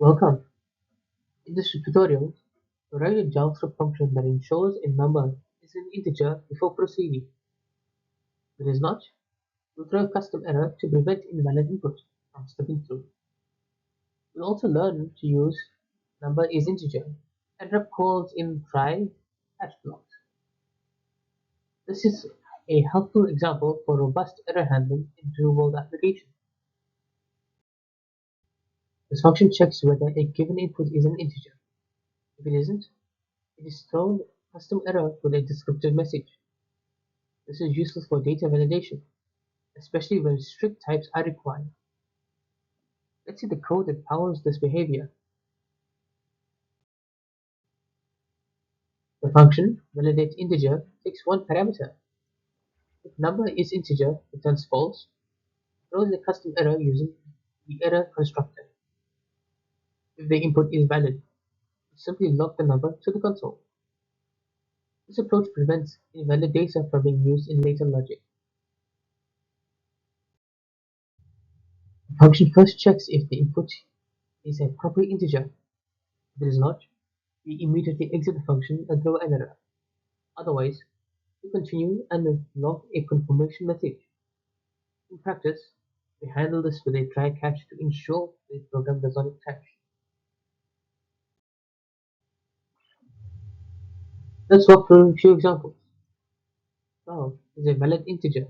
Welcome. In this tutorial, we write a JavaScript function that ensures a number is an integer before proceeding. If it is not, we'll throw a custom error to prevent invalid input from slipping through. We'll also learn to use Number.isInteger and rep calls in try catch blocks. This is a helpful example for robust error handling in real-world applications. This function checks whether a given input is an integer. If it isn't, it is thrown a custom error with a descriptive message. This is useful for data validation, especially when strict types are required. Let's see the code that powers this behavior. The function validate_integer takes one parameter. If number is integer, returns false, throws a custom error using the error constructor. If the input is valid, it simply log the number to the console. This approach prevents invalid data from being used in later logic. The function first checks if the input is a proper integer. If it is not, we immediately exit the function and throw an error. Otherwise, we continue and log a confirmation message. In practice, we handle this with a try catch to ensure the program does not crash. Let's walk through a few examples. 12 is a valid integer,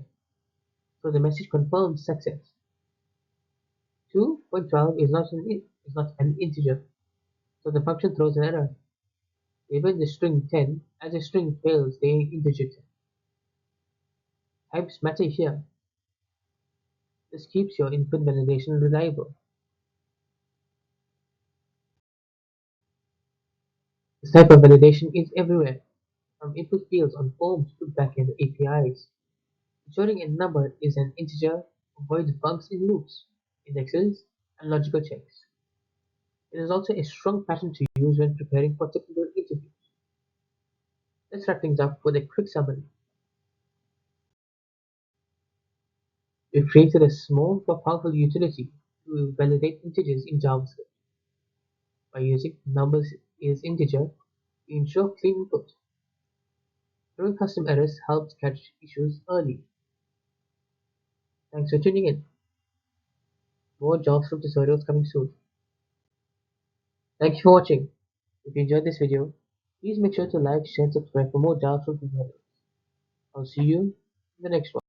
so the message confirms success. 2.12 is not an integer, so the function throws an error. Even the string 10 as a string fails the integer 10. Types matter here. This keeps your input validation reliable. This type of validation is everywhere, from input fields on forms to backend APIs. Ensuring a number is an integer avoids bumps in loops, indexes, and logical checks. It is also a strong pattern to use when preparing for technical interviews. Let's wrap things up with a quick summary. We've created a small but powerful utility to validate integers in JavaScript. By using numbers is integer, we ensure clean input. Throwing custom errors helps catch issues early. Thanks for tuning in. More JavaScript tutorials coming soon. Thank you for watching. If you enjoyed this video, please make sure to like, share, and subscribe for more JavaScript tutorials. I'll see you in the next one.